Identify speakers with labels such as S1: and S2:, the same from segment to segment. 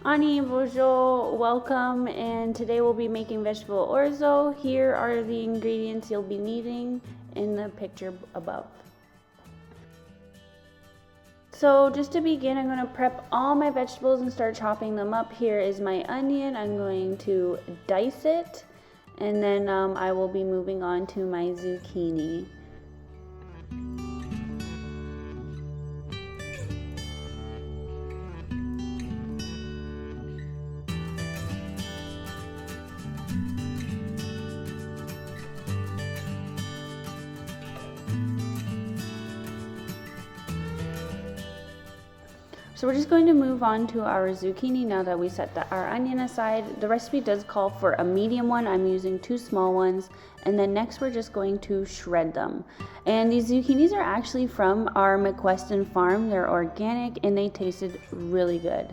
S1: Ani, bonjour, welcome, and today we'll be making vegetable orzo. Here are the ingredients you'll be needing in the picture above. So just to begin, I'm going to prep all my vegetables and start chopping them up. Here is my onion. I'm going to dice it, and then I will be moving on to my zucchini. So we're just going to move on to our zucchini now that we set our onion aside. The recipe does call for a medium one. I'm using 2 small ones. And then next we're just going to shred them. And these zucchinis are actually from our McWeston farm. They're organic and they tasted really good.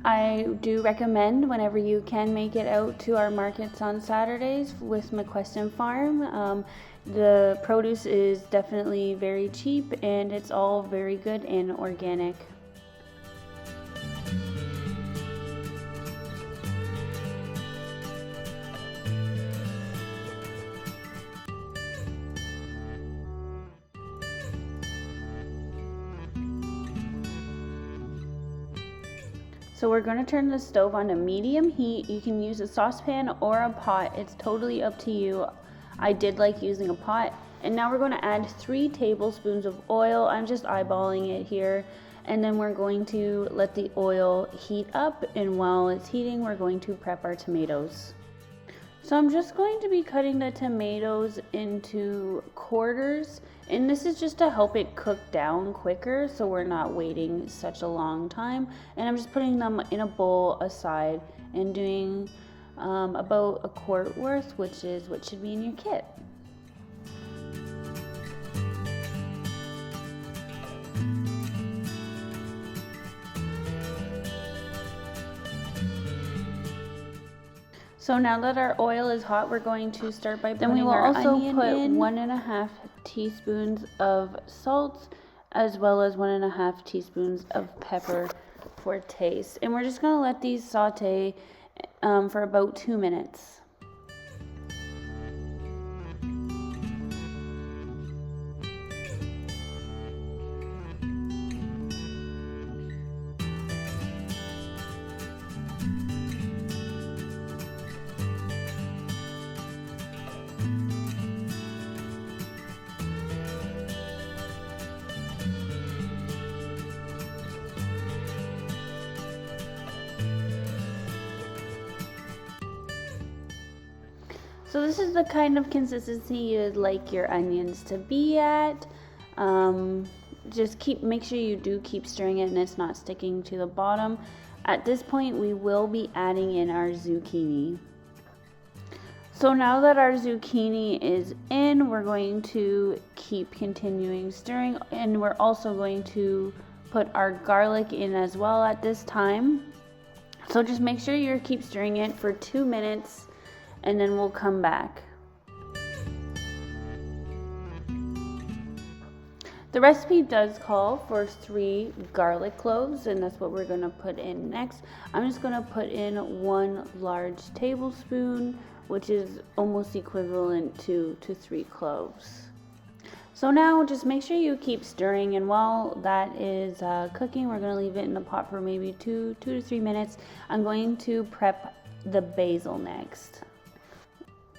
S1: I do recommend whenever you can make it out to our markets on Saturdays with McWeston Farm. The produce is definitely very cheap and it's all very good and organic. So we're going to turn the stove on to medium heat. You can use a saucepan or a pot. It's totally up to you. I did like using a pot. And now we're going to add 3 tablespoons of oil. I'm just eyeballing it here. And then we're going to let the oil heat up. And while it's heating, we're going to prep our tomatoes. So I'm just going to be cutting the tomatoes into quarters. And this is just to help it cook down quicker so we're not waiting such a long time. And I'm just putting them in a bowl aside and doing about a quart worth, which is what should be in your kit. So now that our oil is hot, we're going to start by putting our onion in. Then we will also put 1.5 teaspoons of salt as well as 1.5 teaspoons of pepper for taste. And we're just going to let these saute for about 2 minutes. So this is the kind of consistency you'd like your onions to be at. Just make sure you do keep stirring it and it's not sticking to the bottom. At this point, we will be adding in our zucchini. So now that our zucchini is in, we're going to keep continuing stirring, and we're also going to put our garlic in as well at this time. So just make sure you keep stirring it for 2 minutes. And then we'll come back. The recipe does call for 3 garlic cloves, and that's what we're going to put in next. I'm just going to put in 1 large tablespoon, which is almost equivalent to 3 cloves. So now just make sure you keep stirring, and while that is cooking, we're going to leave it in the pot for maybe 2 to 3 minutes. I'm going to prep the basil next.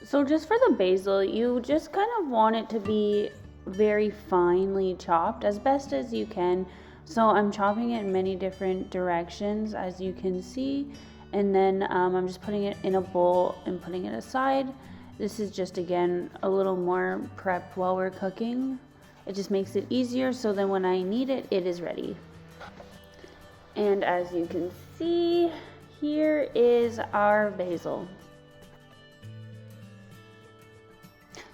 S1: So just for the basil, you just kind of want it to be very finely chopped as best as you can. So I'm chopping it in many different directions, as you can see. And then I'm just putting it in a bowl and putting it aside. This is just, again, a little more prepped while we're cooking. It just makes it easier, so then when I need it, it is ready. And as you can see, here is our basil.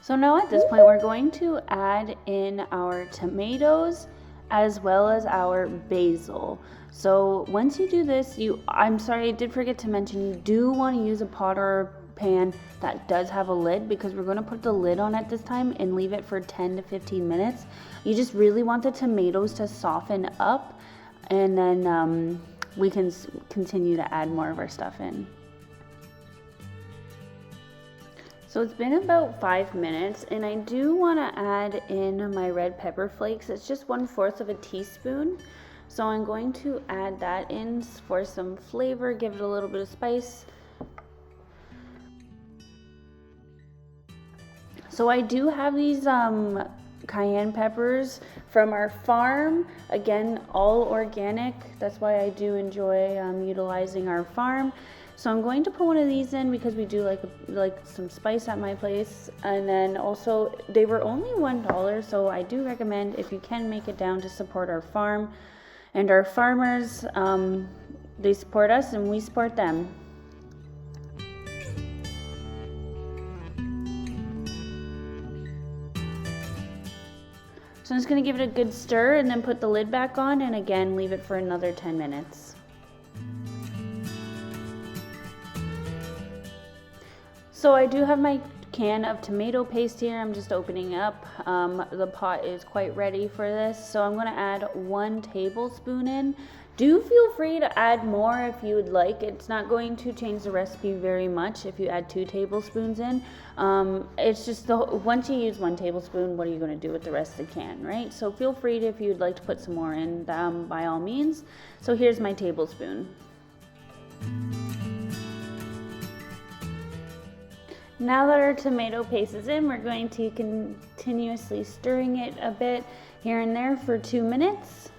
S1: So now at this point, we're going to add in our tomatoes as well as our basil. So once you do this, I'm sorry, I did forget to mention, you do want to use a pot or a pan that does have a lid, because we're going to put the lid on at this time and leave it for 10 to 15 minutes. You just really want the tomatoes to soften up, and then we can continue to add more of our stuff in. So it's been about 5 minutes, and I do want to add in my red pepper flakes. It's just 1/4 of a teaspoon. So I'm going to add that in for some flavor, give it a little bit of spice. So I do have these cayenne peppers from our farm. Again, all organic. That's why I do enjoy utilizing our farm. So I'm going to put one of these in because we do like some spice at my place. And then also they were only $1, so I do recommend, if you can, make it down to support our farm and our farmers. They support us and we support them. So I'm just going to give it a good stir and then put the lid back on, and again leave it for another 10 minutes. So I do have my can of tomato paste here. I'm just opening up. The pot is quite ready for this. So I'm going to add 1 tablespoon in. Do feel free to add more if you would like. It's not going to change the recipe very much if you add 2 tablespoons in. It's just once you use 1 tablespoon, what are you going to do with the rest of the can, right? So feel free to, if you'd like to put some more in, by all means. So here's my tablespoon. Now that our tomato paste is in, we're going to continuously stirring it a bit here and there for 2 minutes.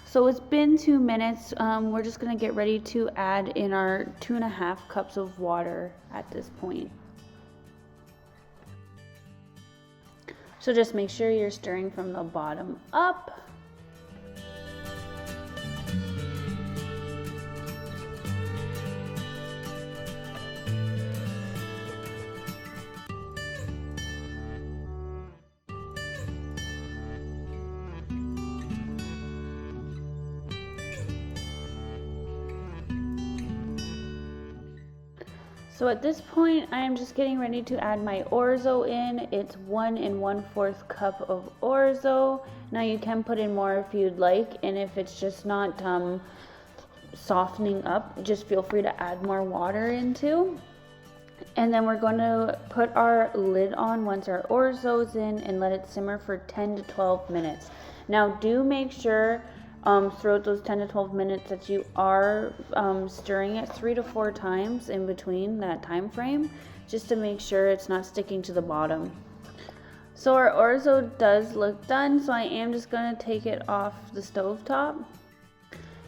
S1: So it's been 2 minutes. We're just going to get ready to add in our 2.5 cups of water at this point. So just make sure you're stirring from the bottom up. So at this point, I am just getting ready to add my Orzo in. It's 1 1/4 cup of Orzo. Now you can put in more if you'd like, and if it's just not softening up, just feel free to add more water into. And then we're going to put our lid on once our Orzo's in and let it simmer for 10 to 12 minutes. Now do make sure throughout those 10 to 12 minutes that you are stirring it 3 to 4 times in between that time frame, just to make sure it's not sticking to the bottom. So our Orzo does look done, so I am just going to take it off the stove top.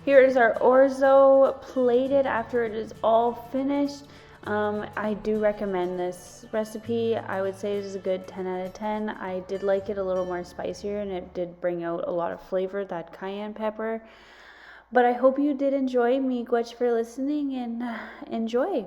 S1: Here is our Orzo plated after it is all finished. I do recommend this recipe. I would say it is a good 10 out of 10. I did like it a little more spicier, and it did bring out a lot of flavor, that cayenne pepper. But I hope you did enjoy. Miigwech for listening, and enjoy.